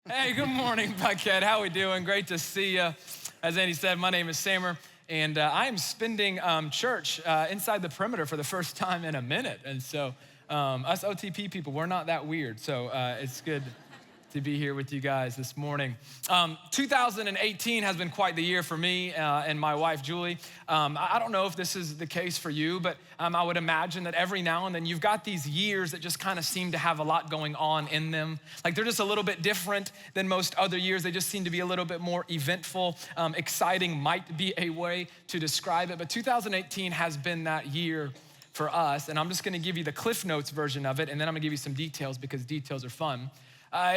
Hey, good morning, Buckhead. How we doing? Great to see you. As Andy said, my name is SAMER, and I am spending church inside the perimeter for the first time in a minute. And so us OTP people, we're not that weird. So it's good to be here with you guys this morning. 2018 has been quite the year for me and my wife, Julie. I don't know if this is the case for you, but I would imagine that every now and then you've got these years that just kind of seem to have a lot going on in them. Like they're just a little bit different than most other years. They just seem to be a little bit more eventful. Exciting might be a way to describe it, but 2018 has been that year for us, and I'm just gonna give you the Cliff Notes version of it, and then I'm gonna give you some details because details are fun.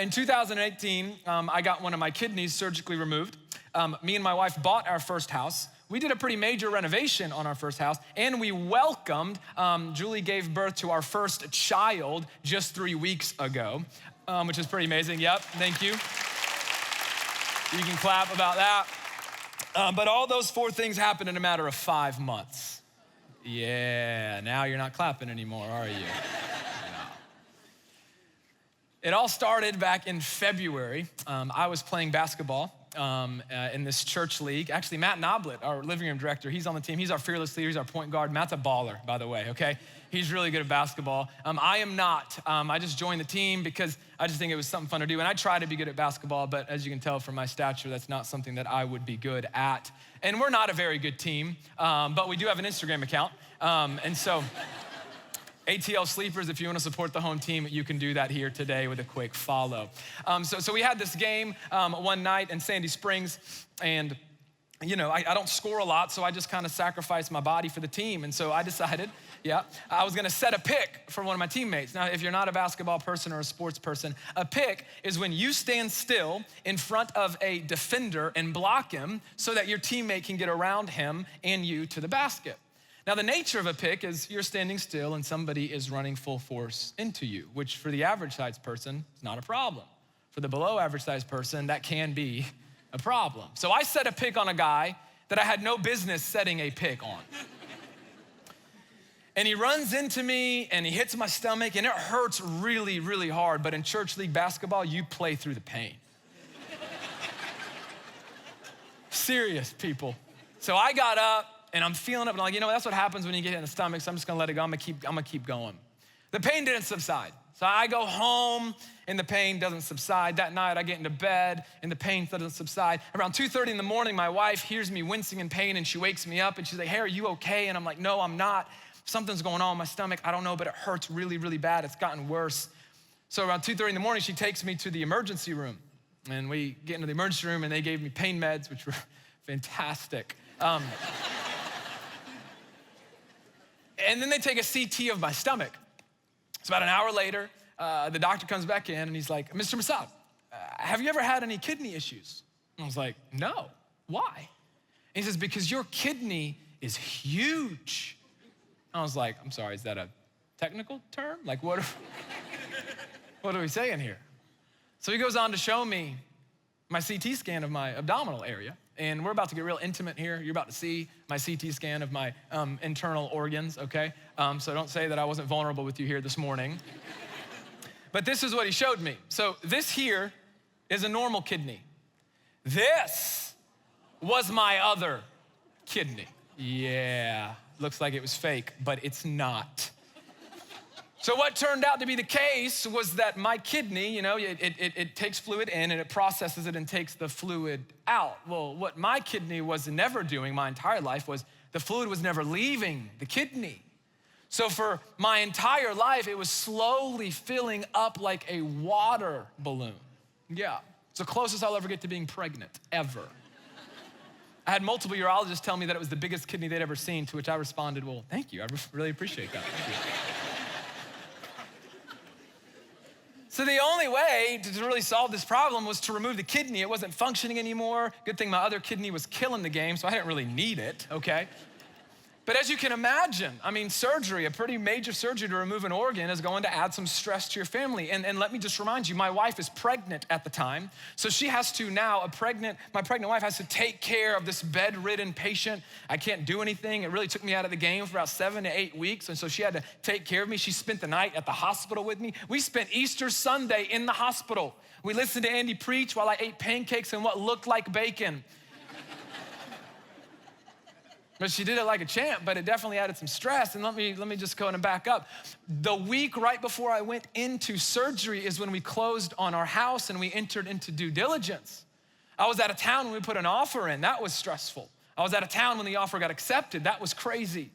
In 2018, I got one of my kidneys surgically removed. Me and my wife bought our first house. We did a pretty major renovation on our first house, and we welcomed, Julie gave birth to our first child just 3 weeks ago, which is pretty amazing. Yep, thank you. You can clap about that. But all those 4 things happened in a matter of 5 months. Yeah, now you're not clapping anymore, are you? It all started back in February. I was playing basketball in this church league. Actually, Matt Noblet, our living room director, he's on the team. He's our fearless leader. He's our point guard. Matt's a baller, by the way, okay? He's really good at basketball. I am not. I just joined the team because I just think it was something fun to do. And I try to be good at basketball, but as you can tell from my stature, that's not something that I would be good at. And we're not a very good team, but we do have an Instagram account. And so ATL Sleepers, if you want to support the home team, you can do that here today with a quick follow. So we had this game one night in Sandy Springs, and you know, I don't score a lot, so I just kind of sacrificed my body for the team. And so I decided, I was gonna set a pick for one of my teammates. Now, if you're not a basketball person or a sports person, a pick is when you stand still in front of a defender and block him so that your teammate can get around him and you to the basket. Now, the nature of a pick is you're standing still and somebody is running full force into you, which for the average size person is not a problem. For the below average size person, that can be a problem. So I set a pick on a guy that I had no business setting a pick on. And he runs into me and he hits my stomach and it hurts really, really hard. But in church league basketball, you play through the pain. Serious, people. So I got up, and I'm feeling it, but I'm like, you know, that's what happens when you get hit in the stomach, so I'm just gonna let it go. I'm gonna keep going. The pain didn't subside. So I go home, and the pain doesn't subside. That night, I get into bed, and the pain doesn't subside. Around 2:30 in the morning, my wife hears me wincing in pain, and she wakes me up, and she's like, hey, are you okay? And I'm like, no, I'm not. Something's going on in my stomach. I don't know, but it hurts really, really bad. It's gotten worse. So around 2:30 in the morning, she takes me to the emergency room, and we get into the emergency room, and they gave me pain meds, which were fantastic. And then they take a CT of my stomach. So about an hour later, the doctor comes back in and he's like, Mr. MASSAD, have you ever had any kidney issues? And I was like, no, why? And he says, because your kidney is huge. I was like, I'm sorry, is that a technical term? Like what are we saying here? So he goes on to show me my CT scan of my abdominal area. And we're about to get real intimate here. You're about to see my CT scan of my internal organs, okay? So don't say that I wasn't vulnerable with you here this morning. But this is what he showed me. So this here is a normal kidney. This was my other kidney. Yeah, looks like it was fake, but it's not. So what turned out to be the case was that my kidney, you know, it takes fluid in and it processes it and takes the fluid out. Well, what my kidney was never doing my entire life was the fluid was never leaving the kidney. So for my entire life, it was slowly filling up like a water balloon. Yeah, it's the closest I'll ever get to being pregnant, ever. I had multiple urologists tell me that it was the biggest kidney they'd ever seen, to which I responded, well, thank you, I really appreciate that, thank you. So the only way to really solve this problem was to remove the kidney. It wasn't functioning anymore. Good thing my other kidney was killing the game, so I didn't really need it, okay? But as you can imagine, I mean, surgery, a pretty major surgery to remove an organ is going to add some stress to your family. And let me just remind you, my wife is pregnant at the time. So she has to now, my pregnant wife has to take care of this bedridden patient. I can't do anything. It really took me out of the game for about 7 to 8 weeks. And so she had to take care of me. She spent the night at the hospital with me. We spent Easter Sunday in the hospital. We listened to Andy preach while I ate pancakes and what looked like bacon. But she did it like a champ, but it definitely added some stress. And let me just go and back up. The week right before I went into surgery is when we closed on our house and we entered into due diligence. I was out of town when we put an offer in. That was stressful. I was out of town when the offer got accepted. That was crazy.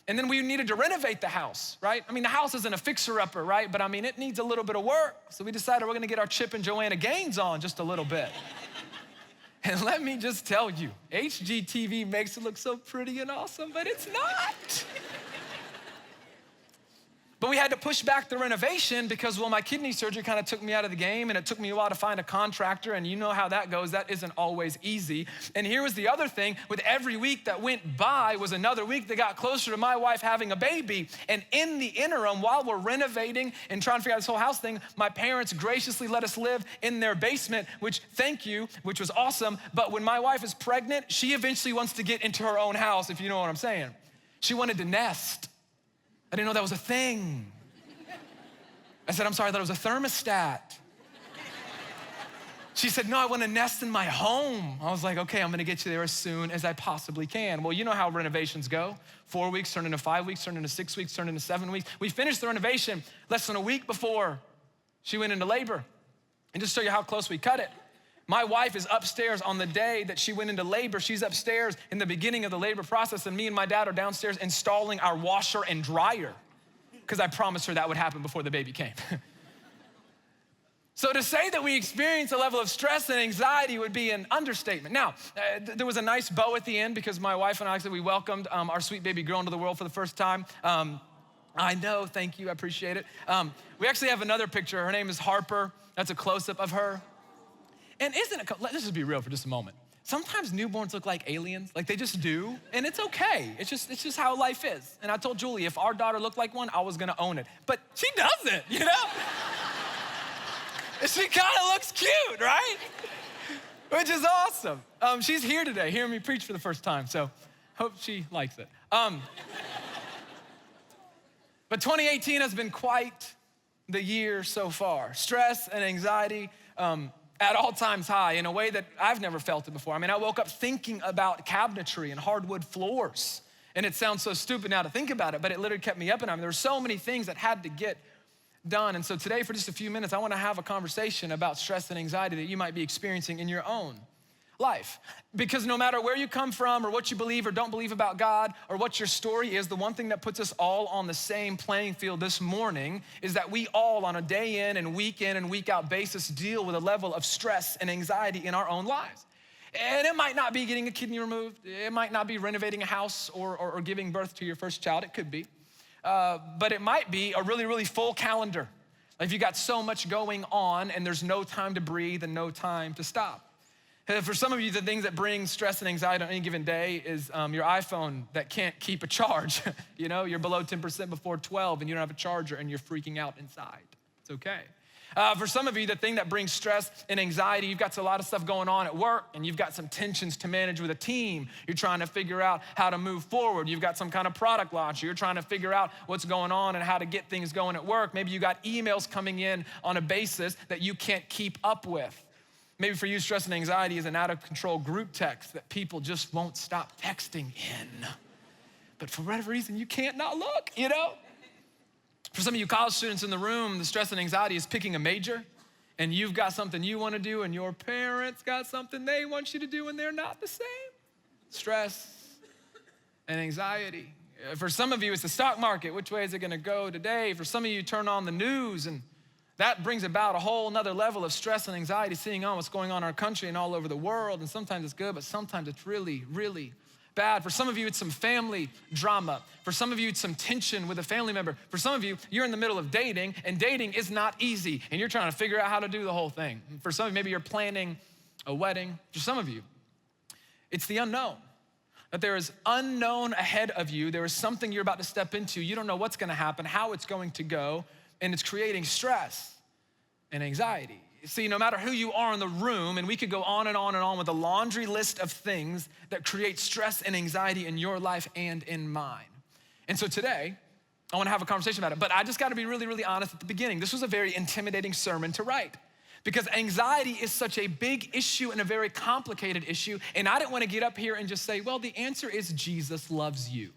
And then we needed to renovate the house, right? I mean, the house isn't a fixer-upper, right? But I mean, it needs a little bit of work. So we decided we're gonna get our Chip and Joanna Gaines on just a little bit. And let me just tell you, HGTV makes it look so pretty and awesome, but it's not. But we had to push back the renovation because, well, my kidney surgery kind of took me out of the game, and it took me a while to find a contractor, and you know how that goes. That isn't always easy. And here was the other thing. With every week that went by was another week that got closer to my wife having a baby. And in the interim, while we're renovating and trying to figure out this whole house thing, my parents graciously let us live in their basement, which, thank you, which was awesome. But when my wife is pregnant, she eventually wants to get into her own house, if you know what I'm saying. She wanted to nest. I didn't know that was a thing. I said, I'm sorry, I thought it was a thermostat. She said, no, I want to nest in my home. I was like, okay, I'm gonna get you there as soon as I possibly can. Well, you know how renovations go. 4 weeks turned into 5 weeks, turned into 6 weeks, turned into 7 weeks. We finished the renovation less than a week before she went into labor. And just to show you how close we cut it, my wife is upstairs on the day that she went into labor. She's upstairs in the beginning of the labor process, and me and my dad are downstairs installing our washer and dryer because I promised her that would happen before the baby came. So to say that we experience a level of stress and anxiety would be an understatement. Now, there was a nice bow at the end because my wife and I said we welcomed our sweet baby girl into the world for the first time. I know, thank you, I appreciate it. We actually have another picture. Her name is Harper. That's a close-up of her. And let's just be real for just a moment. Sometimes newborns look like aliens, like they just do, and it's okay. It's just how life is. And I told Julie, if our daughter looked like one, I was gonna own it. But she doesn't, you know? She kind of looks cute, right? Which is awesome. She's here today, hearing me preach for the first time, so hope she likes it. But 2018 has been quite the year so far. Stress and anxiety, at all times high in a way that I've never felt it before. I mean, I woke up thinking about cabinetry and hardwood floors. And it sounds so stupid now to think about it, but it literally kept me up at night. There were so many things that had to get done. And so today, for just a few minutes, I want to have a conversation about stress and anxiety that you might be experiencing in your own life. Because no matter where you come from or what you believe or don't believe about God or what your story is, the one thing that puts us all on the same playing field this morning is that we all on a day in and week out basis deal with a level of stress and anxiety in our own lives. And it might not be getting a kidney removed. It might not be renovating a house or giving birth to your first child. It could be. But it might be a really, really full calendar. Like if you got so much going on and there's no time to breathe and no time to stop. For some of you, the things that bring stress and anxiety on any given day is your iPhone that can't keep a charge. You know, you're below 10% before 12 and you don't have a charger and you're freaking out inside. It's okay. For some of you, the thing that brings stress and anxiety, you've got a lot of stuff going on at work and you've got some tensions to manage with a team. You're trying to figure out how to move forward. You've got some kind of product launch. You're trying to figure out what's going on and how to get things going at work. Maybe you got emails coming in on a basis that you can't keep up with. Maybe for you, stress and anxiety is an out-of-control group text that people just won't stop texting in. But for whatever reason, you can't not look, you know? For some of you college students in the room, the stress and anxiety is picking a major, and you've got something you want to do, and your parents got something they want you to do, and they're not the same. Stress and anxiety. For some of you, it's the stock market. Which way is it going to go today? For some of you, turn on the news, and that brings about a whole nother level of stress and anxiety, seeing on what's going on in our country and all over the world. And sometimes it's good, but sometimes it's really, really bad. For some of you, it's some family drama. For some of you, it's some tension with a family member. For some of you, you're in the middle of dating, and dating is not easy, and you're trying to figure out how to do the whole thing. For some of you, maybe you're planning a wedding. For some of you, it's the unknown. that there is unknown ahead of you. There is something you're about to step into. You don't know what's gonna happen, how it's going to go, and it's creating stress and anxiety. See, no matter who you are in the room, and we could go on and on and on with a laundry list of things that create stress and anxiety in your life and in mine. And so today, I wanna have a conversation about it, but I just gotta be really, really honest at the beginning. This was a very intimidating sermon to write, because anxiety is such a big issue and a very complicated issue, and I didn't wanna get up here and just say, well, the answer is Jesus loves you.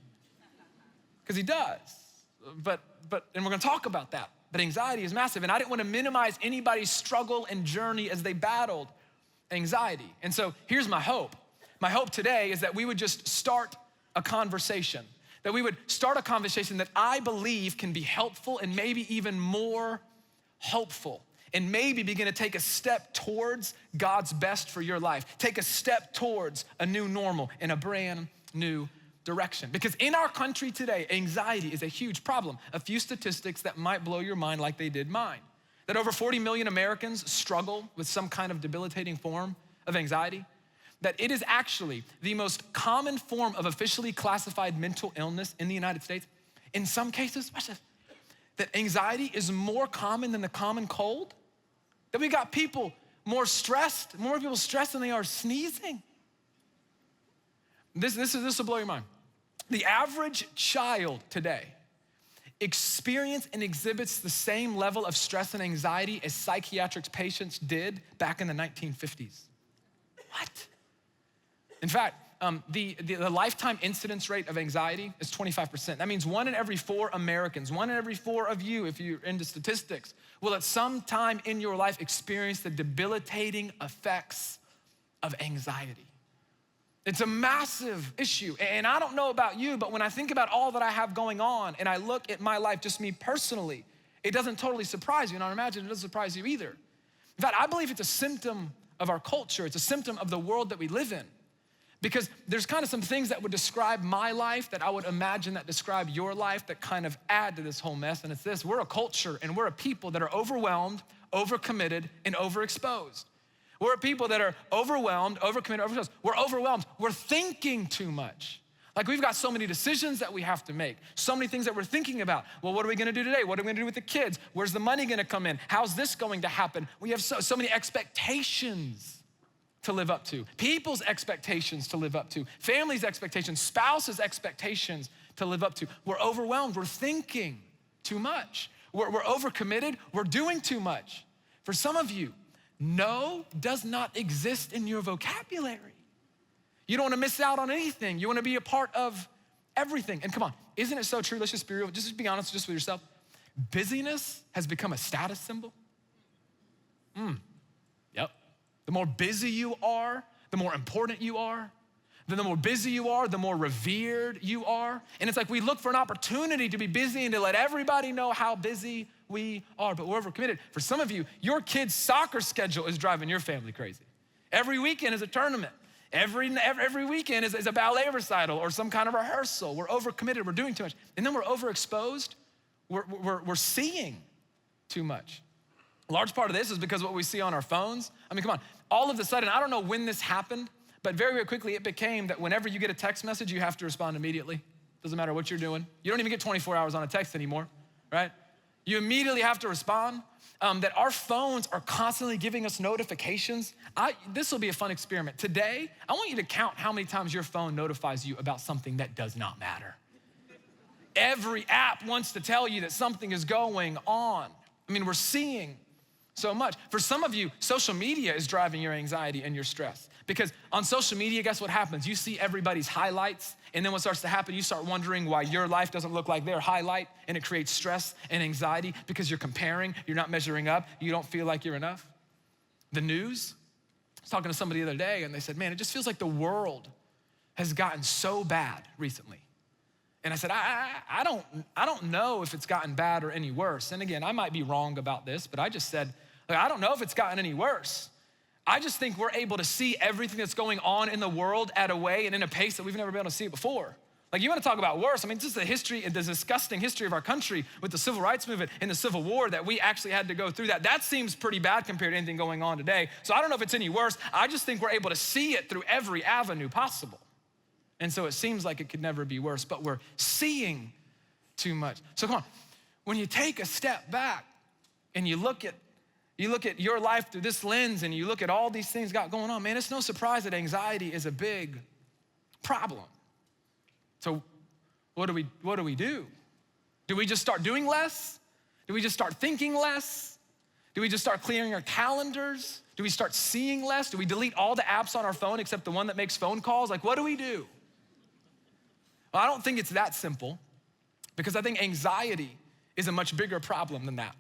Because he does, and we're gonna talk about that. But anxiety is massive, and I didn't wanna minimize anybody's struggle and journey as they battled anxiety. And so here's my hope. My hope today is that we would just start a conversation, that we would start a conversation that I believe can be helpful and maybe even more hopeful, and maybe begin to take a step towards God's best for your life. Take a step towards a new normal and a brand new direction. Because in our country today, anxiety is a huge problem. A few statistics that might blow your mind like they did mine. That over 40 million Americans struggle with some kind of debilitating form of anxiety. That it is actually the most common form of officially classified mental illness in the United States. In some cases, watch this, that anxiety is more common than the common cold. That we got people more people stressed than they are sneezing. This will blow your mind. The average child today experience and exhibits the same level of stress and anxiety as psychiatric patients did back in the 1950s. What? In fact, the lifetime incidence rate of anxiety is 25%. That means 1 in every 4 Americans, 1 in every 4 of you, if you're into statistics, will at some time in your life experience the debilitating effects of anxiety. It's a massive issue. And I don't know about you, but when I think about all that I have going on and I look at my life, just me personally, it doesn't totally surprise you. And I imagine it doesn't surprise you either. In fact, I believe it's a symptom of our culture. It's a symptom of the world that we live in. Because there's kind of some things that would describe my life that I would imagine that describe your life that kind of add to this whole mess. And it's this: we're a culture and we're a people that are overwhelmed, overcommitted, and overexposed. We're a people that are overwhelmed, overcommitted, overexposed. We're overwhelmed. We're thinking too much. Like, we've got so many decisions that we have to make, so many things that we're thinking about. Well, what are we gonna do today? What are we gonna do with the kids? Where's the money gonna come in? How's this going to happen? We have so many expectations to live up to, people's expectations to live up to, families' expectations, spouses' expectations to live up to. We're overwhelmed, we're thinking too much. We're overcommitted, we're doing too much. For some of you, no does not exist in your vocabulary. You don't wanna miss out on anything. You wanna be a part of everything. And come on, isn't it so true? Let's just be real, just be honest just with yourself. Busyness has become a status symbol. Yep. The more busy you are, the more important you are. Then the more busy you are, the more revered you are. And it's like we look for an opportunity to be busy and to let everybody know how busy we are, but we're overcommitted. For some of you, your kid's soccer schedule is driving your family crazy. Every weekend is a tournament. Every weekend is a ballet recital or some kind of rehearsal. We're overcommitted, we're doing too much. And then we're overexposed, we're seeing too much. A large part of this is because of what we see on our phones. I mean, come on, all of a sudden, I don't know when this happened, but very, very quickly it became that whenever you get a text message, you have to respond immediately. Doesn't matter what you're doing. You don't even get 24 hours on a text anymore, right? You immediately have to respond. That our phones are constantly giving us notifications. This will be a fun experiment. Today, I want you to count how many times your phone notifies you about something that does not matter. Every app wants to tell you that something is going on. I mean, we're seeing so much. For some of you, social media is driving your anxiety and your stress. Because on social media, guess what happens? You see everybody's highlights, and then what starts to happen, you start wondering why your life doesn't look like their highlight, and it creates stress and anxiety because you're comparing, you're not measuring up, you don't feel like you're enough. The news, I was talking to somebody the other day, and they said, man, it just feels like the world has gotten so bad recently. And I said, I don't know if it's gotten bad or any worse. And again, I might be wrong about this, but I just said, I don't know if it's gotten any worse. I just think we're able to see everything that's going on in the world at a way and in a pace that we've never been able to see it before. Like, you wanna talk about worse? I mean, just the disgusting history of our country with the civil rights movement and the Civil War that we actually had to go through that. That seems pretty bad compared to anything going on today. So I don't know if it's any worse. I just think we're able to see it through every avenue possible. And so it seems like it could never be worse, but we're seeing too much. So come on, when you take a step back and you look at your life through this lens and you look at all these things got going on, man, it's no surprise that anxiety is a big problem. So what do we do? Do we just start doing less? Do we just start thinking less? Do we just start clearing our calendars? Do we start seeing less? Do we delete all the apps on our phone except the one that makes phone calls? Like, what do we do? Well, I don't think it's that simple, because I think anxiety is a much bigger problem than that.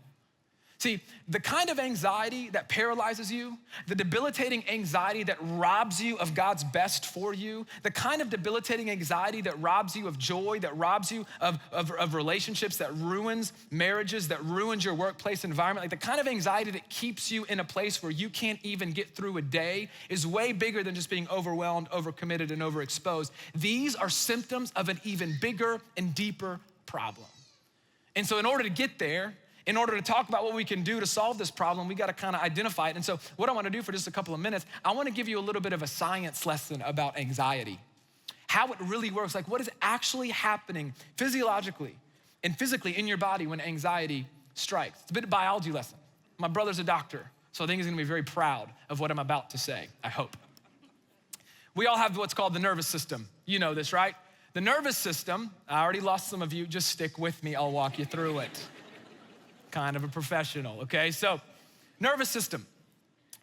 See, the kind of anxiety that paralyzes you, the debilitating anxiety that robs you of God's best for you, the kind of debilitating anxiety that robs you of joy, that robs you of relationships, that ruins marriages, that ruins your workplace environment, like the kind of anxiety that keeps you in a place where you can't even get through a day is way bigger than just being overwhelmed, overcommitted, and overexposed. These are symptoms of an even bigger and deeper problem. And so in order to get there, in order to talk about what we can do to solve this problem, we gotta kind of identify it. And so what I wanna do for just a couple of minutes, I wanna give you a little bit of a science lesson about anxiety, how it really works, like what is actually happening physiologically and physically in your body when anxiety strikes. It's a bit of a biology lesson. My brother's a doctor, so I think he's gonna be very proud of what I'm about to say, I hope. We all have what's called the nervous system. You know this, right? The nervous system, I already lost some of you, just stick with me, I'll walk you through it. Kind of a professional, okay? So, nervous system.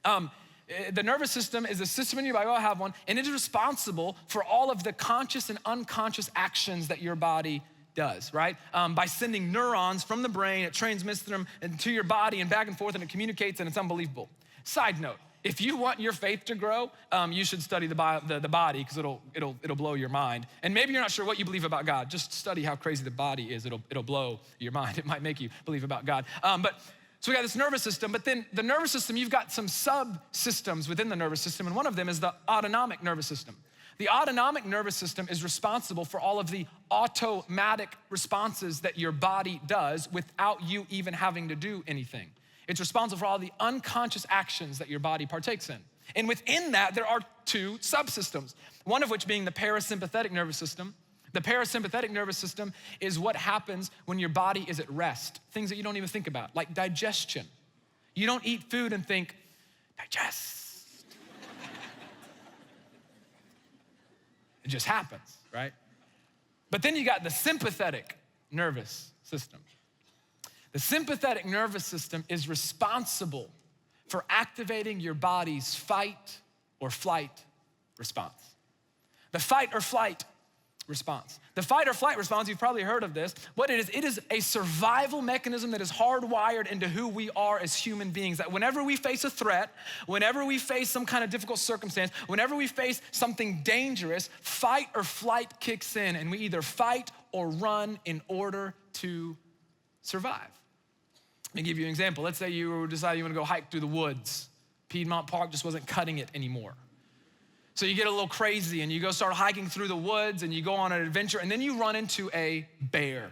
The nervous system is a system in your body, we all have one, and it is responsible for all of the conscious and unconscious actions that your body does, right? By sending neurons from the brain, it transmits them into your body and back and forth, and it communicates, and it's unbelievable. Side note, if you want your faith to grow, you should study the body, because it'll blow your mind. And maybe you're not sure what you believe about God. Just study how crazy the body is. It'll blow your mind. It might make you believe about God. So we got this nervous system, but then the nervous system, you've got some subsystems within the nervous system, and one of them is the autonomic nervous system. The autonomic nervous system is responsible for all of the automatic responses that your body does without you even having to do anything. It's responsible for all the unconscious actions that your body partakes in. And within that, there are two subsystems, one of which being the parasympathetic nervous system. The parasympathetic nervous system is what happens when your body is at rest, things that you don't even think about, like digestion. You don't eat food and think, digest. It just happens, right? But then you got the sympathetic nervous system. The sympathetic nervous system is responsible for activating your body's fight or flight response. The fight or flight response. The fight or flight response, you've probably heard of this. What it is a survival mechanism that is hardwired into who we are as human beings. That whenever we face a threat, whenever we face some kind of difficult circumstance, whenever we face something dangerous, fight or flight kicks in, and we either fight or run in order to survive. Let me give you an example. Let's say you decide you want to go hike through the woods. Piedmont Park just wasn't cutting it anymore. So you get a little crazy and you go start hiking through the woods and you go on an adventure, and then you run into a bear.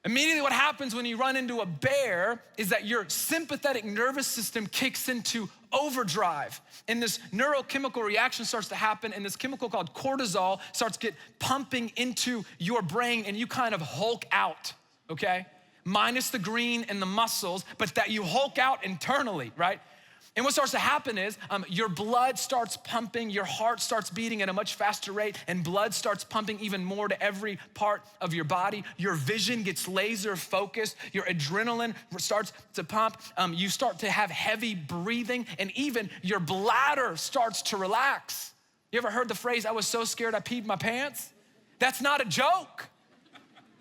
Immediately what happens when you run into a bear is that your sympathetic nervous system kicks into overdrive, and this neurochemical reaction starts to happen, and this chemical called cortisol starts to get pumping into your brain, and you kind of hulk out, okay? Minus the green and the muscles, but that you hulk out internally, right? And what starts to happen is your blood starts pumping, your heart starts beating at a much faster rate, and blood starts pumping even more to every part of your body. Your vision gets laser focused, your adrenaline starts to pump, you start to have heavy breathing, and even your bladder starts to relax. You ever heard the phrase, I was so scared I peed my pants? That's not a joke.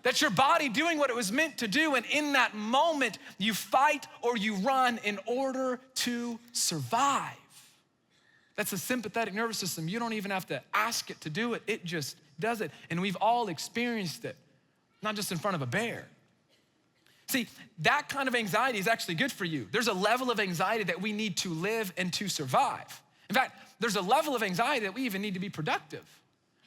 That's your body doing what it was meant to do, and in that moment, you fight or you run in order to survive. That's the sympathetic nervous system. You don't even have to ask it to do it. It just does it, and we've all experienced it, not just in front of a bear. See, that kind of anxiety is actually good for you. There's a level of anxiety that we need to live and to survive. In fact, there's a level of anxiety that we even need to be productive.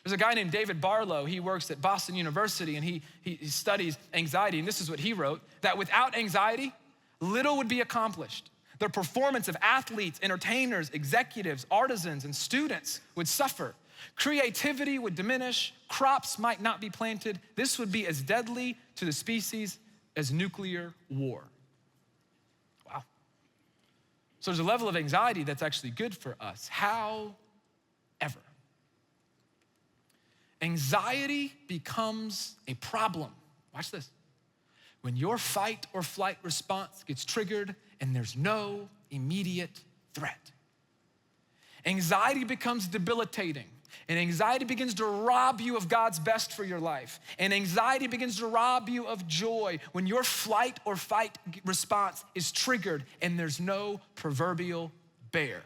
There's a guy named David Barlow. He works at Boston University, and he studies anxiety, and this is what he wrote, that without anxiety, little would be accomplished. The performance of athletes, entertainers, executives, artisans, and students would suffer. Creativity would diminish, crops might not be planted. This would be as deadly to the species as nuclear war. Wow. So there's a level of anxiety that's actually good for us. However, anxiety becomes a problem. Watch this. When your fight or flight response gets triggered and there's no immediate threat. Anxiety becomes debilitating, and anxiety begins to rob you of God's best for your life. And anxiety begins to rob you of joy when your flight or fight response is triggered and there's no proverbial bear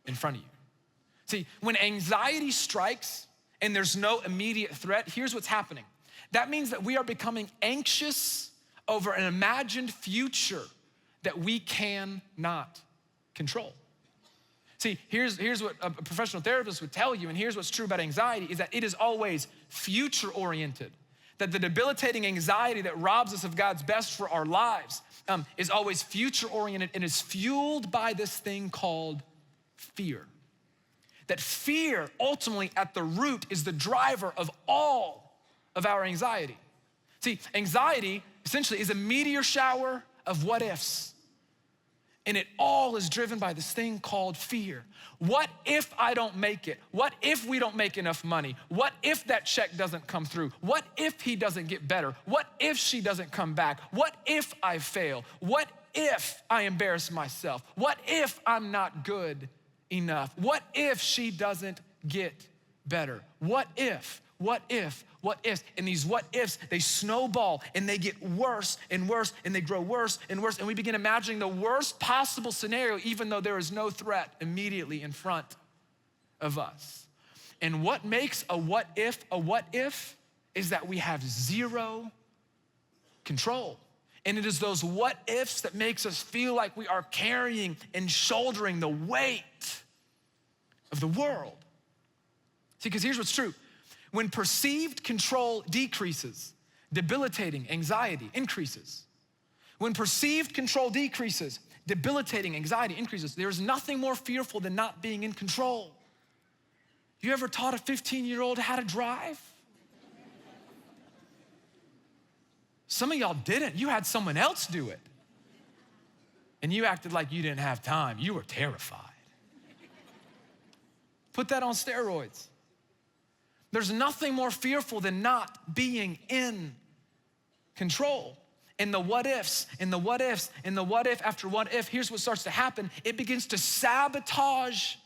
in front of you. See, when anxiety strikes and there's no immediate threat, here's what's happening. That means that we are becoming anxious over an imagined future that we cannot control. See, here's what a professional therapist would tell you, and here's what's true about anxiety, is that it is always future-oriented. That the debilitating anxiety that robs us of God's best for our lives is always future-oriented and is fueled by this thing called fear. That fear, ultimately, at the root, is the driver of all of our anxiety. See, anxiety essentially is a meteor shower of what ifs. And it all is driven by this thing called fear. What if I don't make it? What if we don't make enough money? What if that check doesn't come through? What if he doesn't get better? What if she doesn't come back? What if I fail? What if I embarrass myself? What if I'm not good enough? What if she doesn't get better? What if? What if? What ifs? And these what ifs, they snowball and they get worse and worse and they grow worse and worse. And we begin imagining the worst possible scenario, even though there is no threat immediately in front of us. And what makes a what if is that we have zero control. And it is those what ifs that makes us feel like we are carrying and shouldering the weight of the world. See, because here's what's true. When perceived control decreases, debilitating anxiety increases. When perceived control decreases, debilitating anxiety increases. There is nothing more fearful than not being in control. You ever taught a 15-year-old how to drive? Some of y'all didn't. You had someone else do it. And you acted like you didn't have time. You were terrified. Put that on steroids. There's nothing more fearful than not being in control. And the what ifs, and the what ifs, and the what if after what if, here's what starts to happen. It begins to sabotage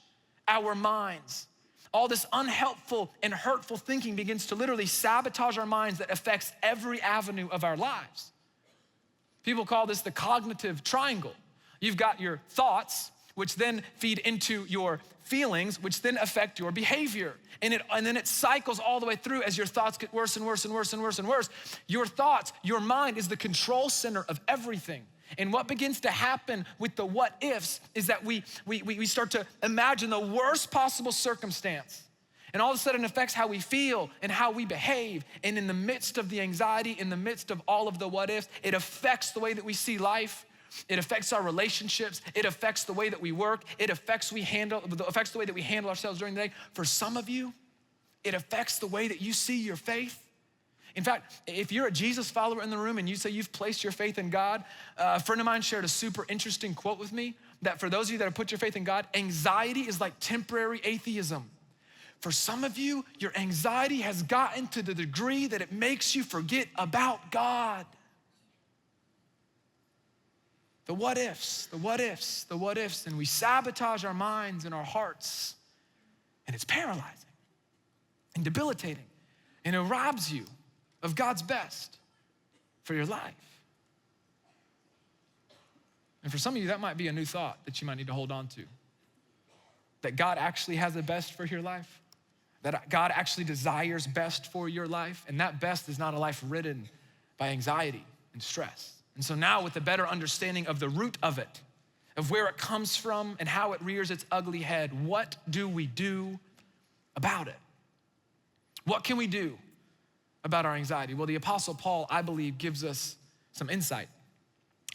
our minds. All this unhelpful and hurtful thinking begins to literally sabotage our minds that affects every avenue of our lives. People call this the cognitive triangle. You've got your thoughts, which then feed into your feelings, which then affect your behavior. And then it cycles all the way through as your thoughts get worse and worse and worse and worse and worse. Your thoughts, your mind is the control center of everything. And what begins to happen with the what ifs is that we start to imagine the worst possible circumstance. And all of a sudden it affects how we feel and how we behave. And in the midst of the anxiety, in the midst of all of the what ifs, it affects the way that we see life. It affects our relationships. It affects the way that we work. It affects the way that we handle ourselves during the day. For some of you, it affects the way that you see your faith. In fact, if you're a Jesus follower in the room and you say you've placed your faith in God, a friend of mine shared a super interesting quote with me that for those of you that have put your faith in God, anxiety is like temporary atheism. For some of you, your anxiety has gotten to the degree that it makes you forget about God. The what ifs, the what ifs, the what ifs, and we sabotage our minds and our hearts, and it's paralyzing and debilitating, and it robs you of God's best for your life. And for some of you, that might be a new thought that you might need to hold on to. That God actually has the best for your life, that God actually desires best for your life, and that best is not a life ridden by anxiety and stress. And so now with a better understanding of the root of it, of where it comes from and how it rears its ugly head, what do we do about it? What can we do about our anxiety? Well, the Apostle Paul, I believe, gives us some insight.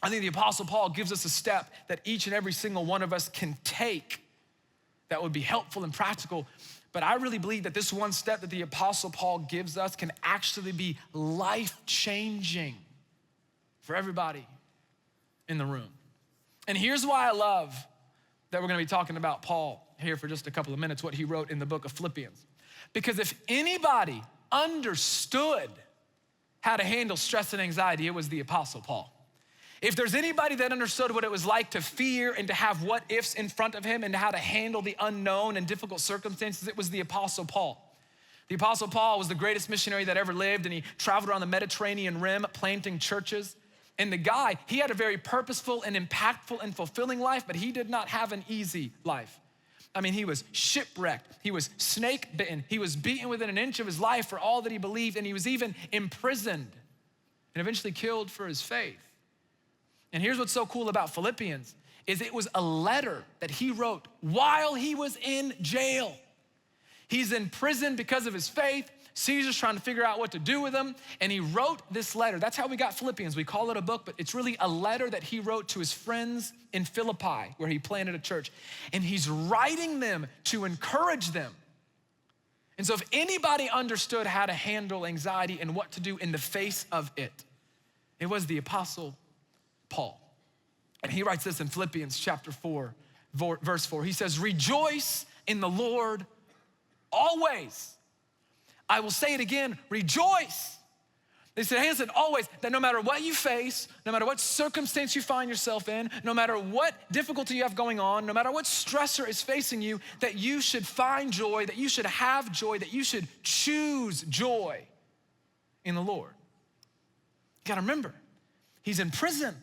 I think the Apostle Paul gives us a step that each and every single one of us can take that would be helpful and practical But I really believe that this one step that the Apostle Paul gives us can actually be life-changing for everybody in the room. And here's why I love that we're gonna be talking about Paul here for just a couple of minutes, what he wrote in the book of Philippians. Because if anybody understood how to handle stress and anxiety, it was the Apostle Paul. If there's anybody that understood what it was like to fear and to have what ifs in front of him and how to handle the unknown and difficult circumstances, it was the Apostle Paul. The Apostle Paul was the greatest missionary that ever lived, and he traveled around the Mediterranean rim planting churches. And the guy, he had a very purposeful and impactful and fulfilling life, but he did not have an easy life. I mean, he was shipwrecked, he was snake bitten, he was beaten within an inch of his life for all that he believed, and he was even imprisoned and eventually killed for his faith. And here's what's so cool about Philippians is it was a letter that he wrote while he was in jail. He's in prison because of his faith. Caesar's trying to figure out what to do with him, and he wrote this letter. That's how we got Philippians. We call it a book, but it's really a letter that he wrote to his friends in Philippi, where he planted a church. And he's writing them to encourage them. And so if anybody understood how to handle anxiety and what to do in the face of it, it was the Apostle Paul. And he writes this in Philippians chapter 4, verse 4. He says, "Rejoice in the Lord always." I will say it again, rejoice. They said, Hanson, always, that no matter what you face, no matter what circumstance you find yourself in, no matter what difficulty you have going on, no matter what stressor is facing you, that you should find joy, that you should have joy, that you should choose joy in the Lord. You gotta remember, he's in prison.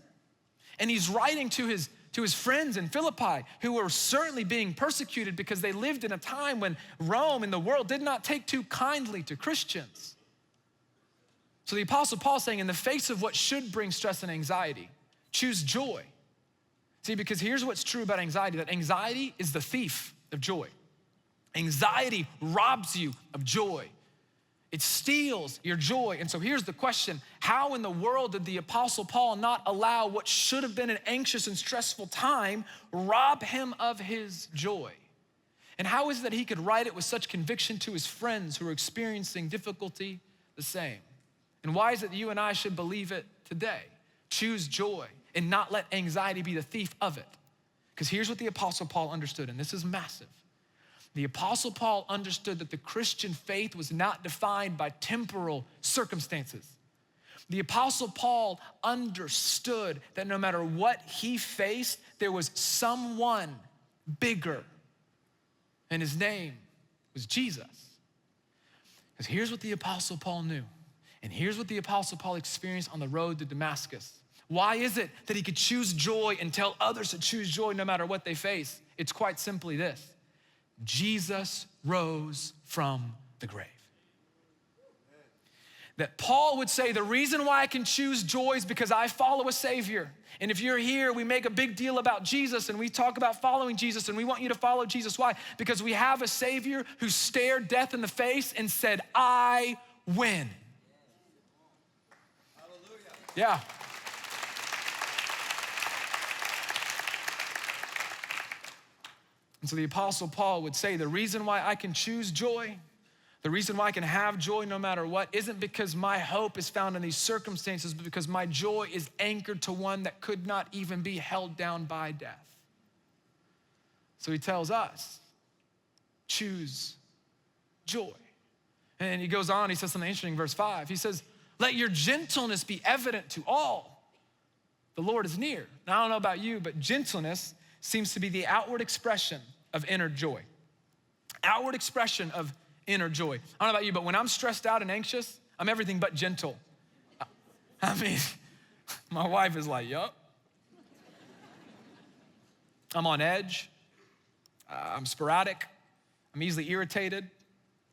And he's writing to his friends in Philippi who were certainly being persecuted because they lived in a time when Rome and the world did not take too kindly to Christians. So the Apostle Paul is saying, in the face of what should bring stress and anxiety, choose joy. See, because here's what's true about anxiety, that anxiety is the thief of joy. Anxiety robs you of joy. It steals your joy. And so here's the question: how in the world did the Apostle Paul not allow what should have been an anxious and stressful time rob him of his joy? And how is it that he could write it with such conviction to his friends who are experiencing difficulty the same? And why is it that you and I should believe it today? Choose joy and not let anxiety be the thief of it. Because here's what the Apostle Paul understood, and this is massive. The Apostle Paul understood that the Christian faith was not defined by temporal circumstances. The Apostle Paul understood that no matter what he faced, there was someone bigger, and his name was Jesus. Because here's what the Apostle Paul knew, and here's what the Apostle Paul experienced on the road to Damascus. Why is it that he could choose joy and tell others to choose joy no matter what they face? It's quite simply this: Jesus rose from the grave. That Paul would say, the reason why I can choose joy is because I follow a Savior. And if you're here, we make a big deal about Jesus and we talk about following Jesus, and we want you to follow Jesus. Why? Because we have a Savior who stared death in the face and said, I win. Hallelujah. Yeah. And so the Apostle Paul would say, the reason why I can choose joy, the reason why I can have joy no matter what, isn't because my hope is found in these circumstances, but because my joy is anchored to one that could not even be held down by death. So he tells us, choose joy. And he goes on, he says something interesting, verse 5. He says, let your gentleness be evident to all. The Lord is near. Now, I don't know about you, but gentleness seems to be the outward expression of inner joy. Outward expression of inner joy. I don't know about you, but when I'm stressed out and anxious, I'm everything but gentle. I mean, my wife is like, yup. I'm on edge. I'm sporadic. I'm easily irritated.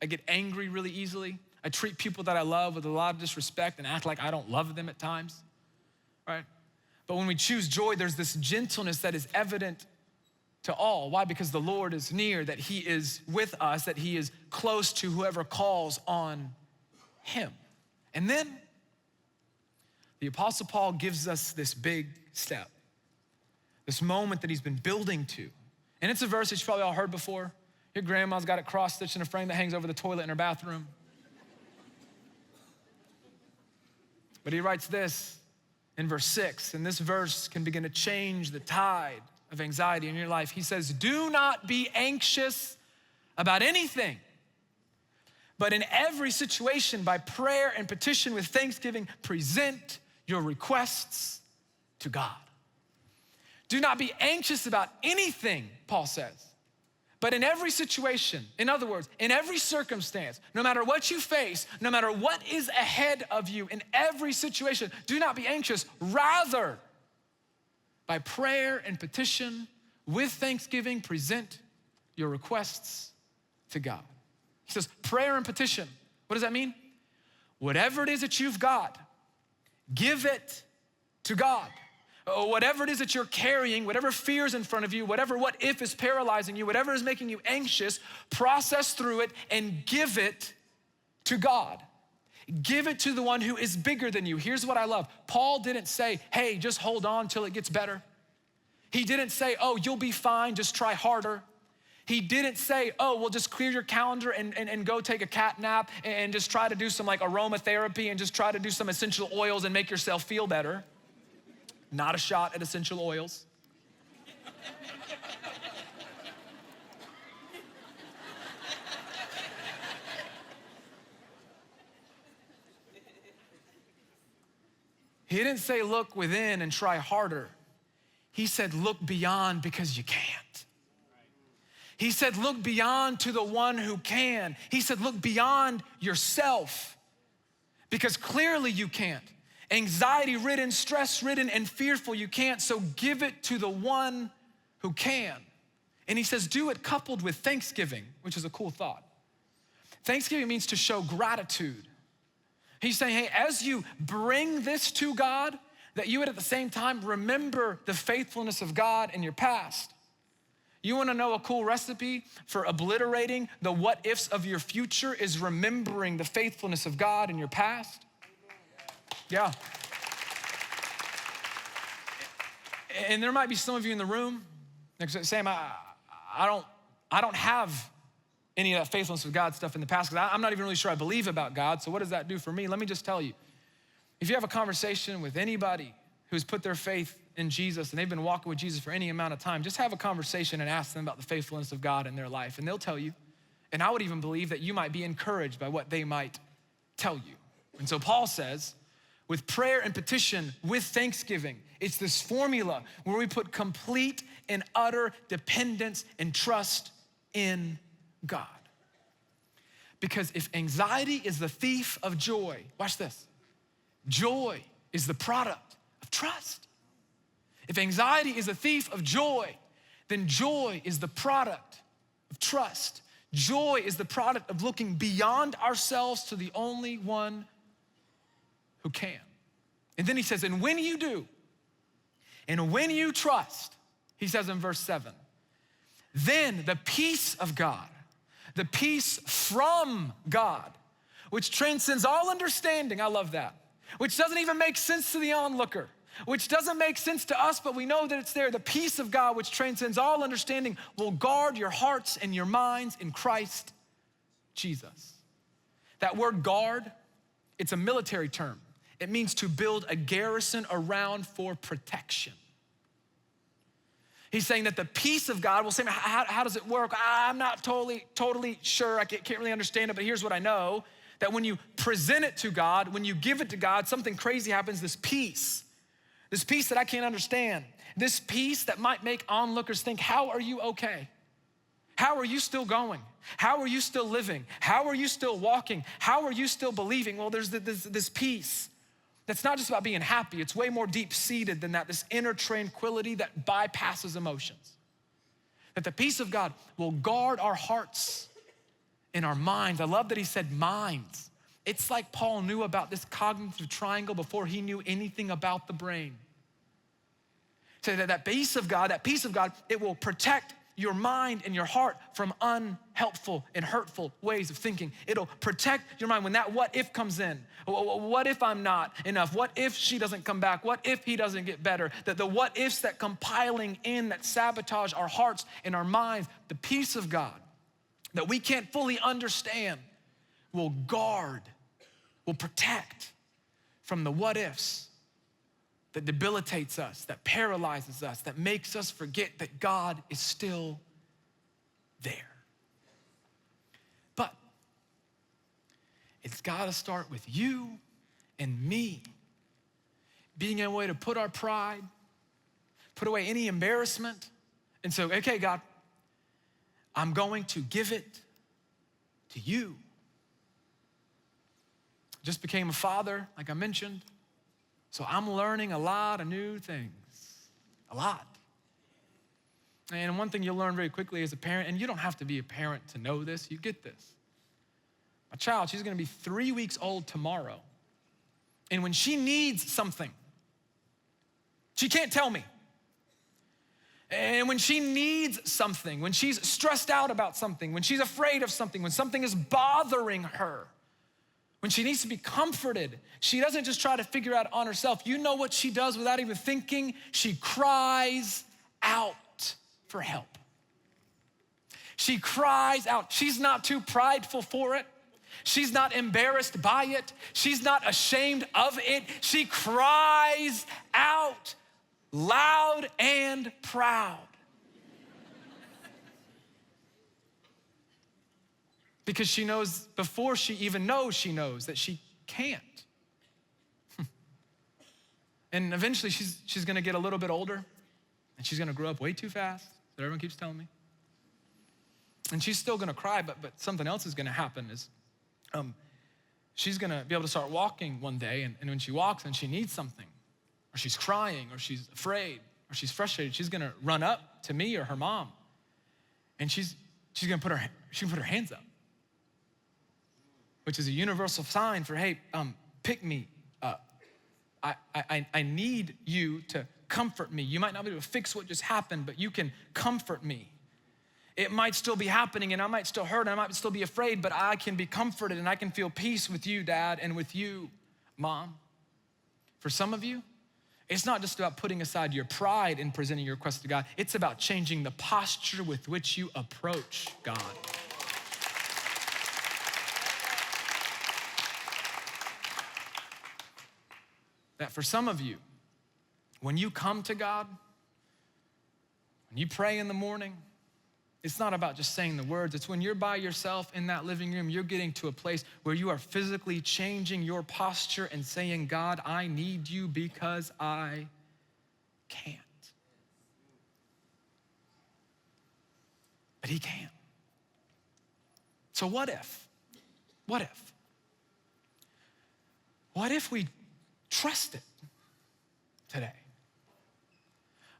I get angry really easily. I treat people that I love with a lot of disrespect and act like I don't love them at times, right? But when we choose joy, there's this gentleness that is evident to all. Why? Because the Lord is near, that he is with us, that he is close to whoever calls on him. And then the Apostle Paul gives us this big step, this moment that he's been building to. And it's a verse that you've probably all heard before. Your grandma's got it cross-stitched in a frame that hangs over the toilet in her bathroom. But he writes this in verse 6, and this verse can begin to change the tide of anxiety in your life. He says, do not be anxious about anything, but in every situation, by prayer and petition with thanksgiving, present your requests to God. Do not be anxious about anything, Paul says, but in every situation, in other words, in every circumstance, no matter what you face, no matter what is ahead of you, in every situation, do not be anxious. Rather, by prayer and petition with thanksgiving, present your requests to God. He says, prayer and petition. What does that mean? Whatever it is that you've got, give it to God. Whatever it is that you're carrying, whatever fear is in front of you, whatever what if is paralyzing you, whatever is making you anxious, process through it and give it to God. Give it to the one who is bigger than you. Here's what I love. Paul didn't say, hey, just hold on till it gets better. He didn't say, oh, you'll be fine, just try harder. He didn't say, oh, well, just clear your calendar and go take a cat nap and just try to do some like aromatherapy and just try to do some essential oils and make yourself feel better. Not a shot at essential oils. He didn't say look within and try harder. He said look beyond because you can't. He said look beyond to the one who can. He said look beyond yourself because clearly you can't. Anxiety-ridden, stress-ridden, and fearful, you can't, so give it to the one who can. And he says, do it coupled with thanksgiving, which is a cool thought. Thanksgiving means to show gratitude. He's saying, hey, as you bring this to God, that you would at the same time remember the faithfulness of God in your past. You wanna know a cool recipe for obliterating the what-ifs of your future is remembering the faithfulness of God in your past? Yeah. And there might be some of you in the room, like Sam, I don't have any of that faithfulness of God stuff in the past because I'm not even really sure I believe about God, so what does that do for me? Let me just tell you, if you have a conversation with anybody who's put their faith in Jesus and they've been walking with Jesus for any amount of time, just have a conversation and ask them about the faithfulness of God in their life, and they'll tell you. And I would even believe that you might be encouraged by what they might tell you. And so Paul says, with prayer and petition, with thanksgiving, it's this formula where we put complete and utter dependence and trust in God. Because if anxiety is the thief of joy, watch this, joy is the product of trust. If anxiety is a thief of joy, then joy is the product of trust. Joy is the product of looking beyond ourselves to the only one who can. And then he says, and when you do, and when you trust, he says in verse 7, then the peace of God, the peace from God, which transcends all understanding, I love that, which doesn't even make sense to the onlooker, which doesn't make sense to us, but we know that it's there. The peace of God, which transcends all understanding, will guard your hearts and your minds in Christ Jesus. That word guard, it's a military term. It means to build a garrison around for protection. He's saying that the peace of God, well, Sam, how does it work? I'm not totally sure. I can't really understand it, but here's what I know, that when you present it to God, when you give it to God, something crazy happens, this peace that I can't understand, this peace that might make onlookers think, how are you okay? How are you still going? How are you still living? How are you still walking? How are you still believing? Well, there's this peace that's not just about being happy. It's way more deep-seated than that, this inner tranquility that bypasses emotions. That the peace of God will guard our hearts and our minds. I love that he said minds. It's like Paul knew about this cognitive triangle before he knew anything about the brain. So that peace of God, it will protect your mind and your heart from unhelpful and hurtful ways of thinking. It'll protect your mind when that what if comes in. What if I'm not enough? What if she doesn't come back? What if he doesn't get better? That the what ifs that come piling in that sabotage our hearts and our minds, the peace of God that we can't fully understand will guard, will protect from the what ifs that debilitates us, that paralyzes us, that makes us forget that God is still there. But it's gotta start with you and me being a way to put our pride, put away any embarrassment, and say, okay, God, I'm going to give it to you. Just became a father, like I mentioned, so I'm learning a lot of new things, a lot. And one thing you'll learn very quickly as a parent, and you don't have to be a parent to know this, you get this. My child, she's gonna be 3 weeks old tomorrow. And when she needs something, she can't tell me. And when she needs something, when she's stressed out about something, when she's afraid of something, when something is bothering her, when she needs to be comforted, she doesn't just try to figure out on herself. You know what she does without even thinking? She cries out for help. She cries out. She's not too prideful for it. She's not embarrassed by it. She's not ashamed of it. She cries out loud and proud. Because she knows, before she even knows, she knows that she can't. And eventually she's gonna get a little bit older, and she's gonna grow up way too fast, that everyone keeps telling me. And she's still gonna cry, but something else is gonna happen is she's gonna be able to start walking one day, and when she walks and she needs something, or she's crying, or she's afraid, or she's frustrated, she's gonna run up to me or her mom, and she's gonna put her hands up, which is a universal sign for, hey, pick me up. I need you to comfort me. You might not be able to fix what just happened, but you can comfort me. It might still be happening, and I might still hurt, and I might still be afraid, but I can be comforted, and I can feel peace with you, Dad, and with you, Mom. For some of you, it's not just about putting aside your pride in presenting your request to God. It's about changing the posture with which you approach God. That for some of you, when you come to God, when you pray in the morning, it's not about just saying the words. It's when you're by yourself in that living room, you're getting to a place where you are physically changing your posture and saying, God, I need you because I can't. But he can. So what if we trust it today?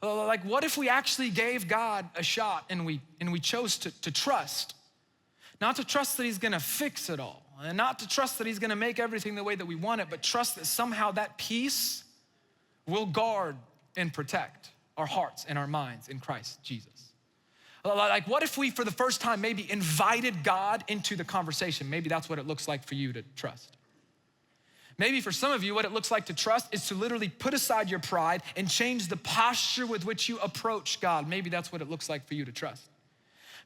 Like, what if we actually gave God a shot and we chose to trust? Not to trust that he's gonna fix it all, and not to trust that he's gonna make everything the way that we want it, but trust that somehow that peace will guard and protect our hearts and our minds in Christ Jesus. Like, what if we, for the first time, maybe invited God into the conversation? Maybe that's what it looks like for you to trust. Maybe for some of you, what it looks like to trust is to literally put aside your pride and change the posture with which you approach God. Maybe that's what it looks like for you to trust.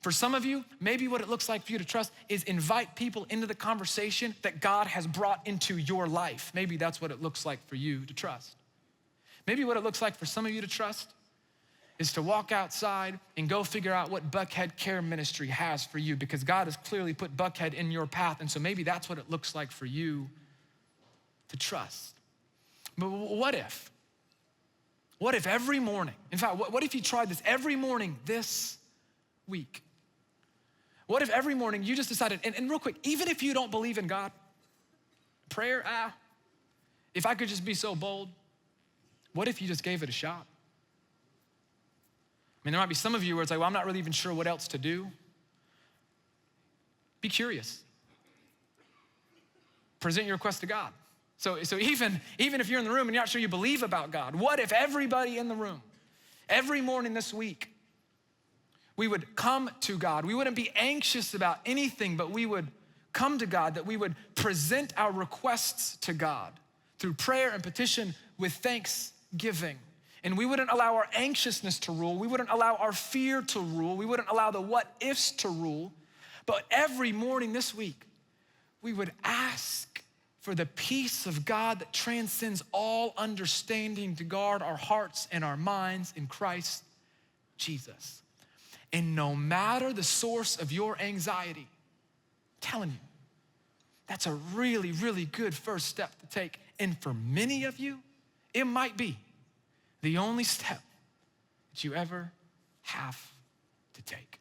For some of you, maybe what it looks like for you to trust is invite people into the conversation that God has brought into your life. Maybe that's what it looks like for you to trust. Maybe what it looks like for some of you to trust is to walk outside and go figure out what Buckhead Care Ministry has for you, because God has clearly put Buckhead in your path, and so maybe that's what it looks like for you to trust. But what if every morning, in fact, what if you tried this every morning this week? What if every morning you just decided, and real quick, even if you don't believe in God, prayer, if I could just be so bold, what if you just gave it a shot? I mean, there might be some of you where it's like, well, I'm not really even sure what else to do. Be curious. Present your request to God. So even if you're in the room and you're not sure you believe about God, what if everybody in the room, every morning this week, we would come to God. We wouldn't be anxious about anything, but we would come to God, that we would present our requests to God through prayer and petition with thanksgiving. And we wouldn't allow our anxiousness to rule. We wouldn't allow our fear to rule. We wouldn't allow the what ifs to rule, But every morning this week, we would ask for the peace of God that transcends all understanding to guard our hearts and our minds in Christ Jesus. And no matter the source of your anxiety, I'm telling you, that's a really, really good first step to take. And for many of you, it might be the only step that you ever have to take.